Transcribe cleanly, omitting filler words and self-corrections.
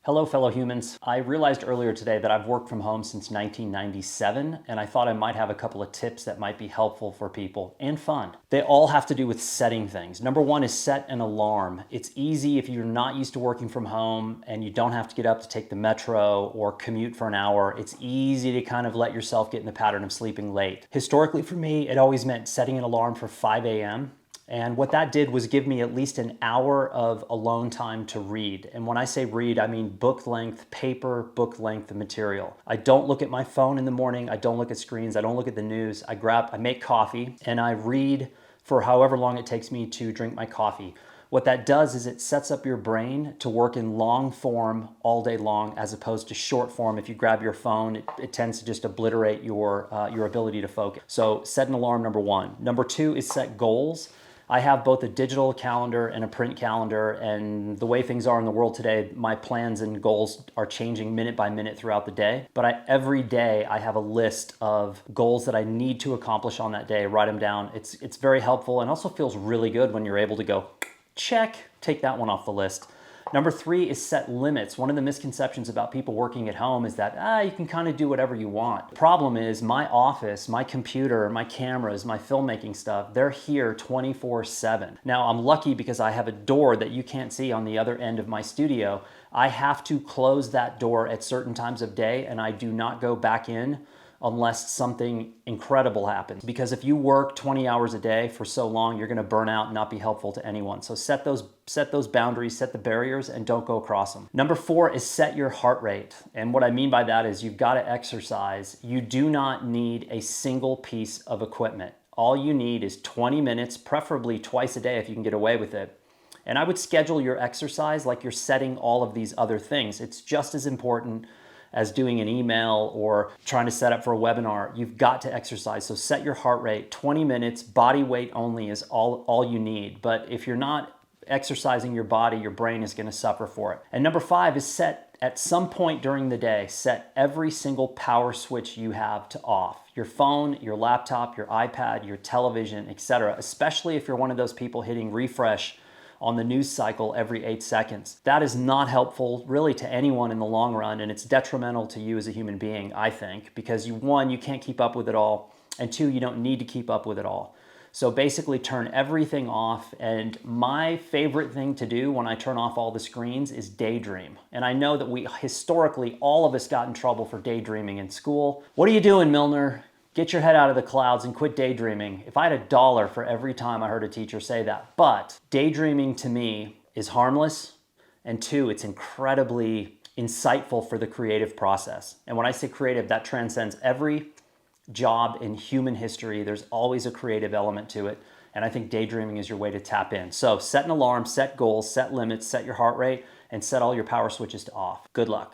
Hello, fellow humans. I realized earlier today that I've worked from home since 1997, and I thought I might have a couple of tips that might be helpful for people and fun. They all have to do with setting things. Number one is set an alarm. It's easy if you're not used to working from home and you don't have to get up to take the metro or commute for an hour. It's easy to kind of let yourself get in the pattern of sleeping late. Historically, for me, it always meant setting an alarm for 5 a.m. And what that did was give me at least an hour of alone time to read. And when I say read, I mean book length paper, book length material. I don't look at my phone in the morning. I don't look at screens. I don't look at the news. I make coffee and I read for however long it takes me to drink my coffee. What that does is it sets up your brain to work in long form all day long as opposed to short form. If you grab your phone, it tends to just obliterate your ability to focus. So set an alarm, number one. Number two is set goals. I have both a digital calendar and a print calendar, and the way things are in the world today, my plans and goals are changing minute by minute throughout the day. But every day I have a list of goals that I need to accomplish on that day, write them down. It's very helpful and also feels really good when you're able to go, check, take that one off the list. Number three is set limits. One of the misconceptions about people working at home is that you can kind of do whatever you want. The problem is my office, my computer, my cameras, my filmmaking stuff, they're here 24/7. Now I'm lucky because I have a door that you can't see on the other end of my studio. I have to close that door at certain times of day and I do not go back in unless something incredible happens. Because if you work 20 hours a day for so long, you're gonna burn out and not be helpful to anyone. So set those boundaries, set the barriers, and don't go across them. Number four is set your heart rate. And what I mean by that is you've gotta exercise. You do not need a single piece of equipment. All you need is 20 minutes, preferably twice a day if you can get away with it. And I would schedule your exercise like you're setting all of these other things. It's just as important as doing an email or trying to set up for a webinar. You've got to exercise. So set your heart rate, 20 minutes, body weight only is all you need. But if you're not exercising your body, your brain is gonna suffer for it. And number five is set at some point during the day, set every single power switch you have to off. Your phone, your laptop, your iPad, your television, etc. Especially if you're one of those people hitting refresh on the news cycle every 8 seconds. That is not helpful really to anyone in the long run, and it's detrimental to you as a human being, I think, because one, you can't keep up with it all, and two, you don't need to keep up with it all. So basically turn everything off, and my favorite thing to do when I turn off all the screens is daydream. And I know that we historically, all of us got in trouble for daydreaming in school. What are you doing, MILNOR? Get your head out of the clouds and quit daydreaming. If I had $1 for every time I heard a teacher say that. But daydreaming to me is harmless, and two, it's incredibly insightful for the creative process. And when I say creative, that transcends every job in human history. There's always a creative element to it. And I think daydreaming is your way to tap in. So set an alarm, set goals, set limits, set your heart rate, and set all your power switches to off. Good luck.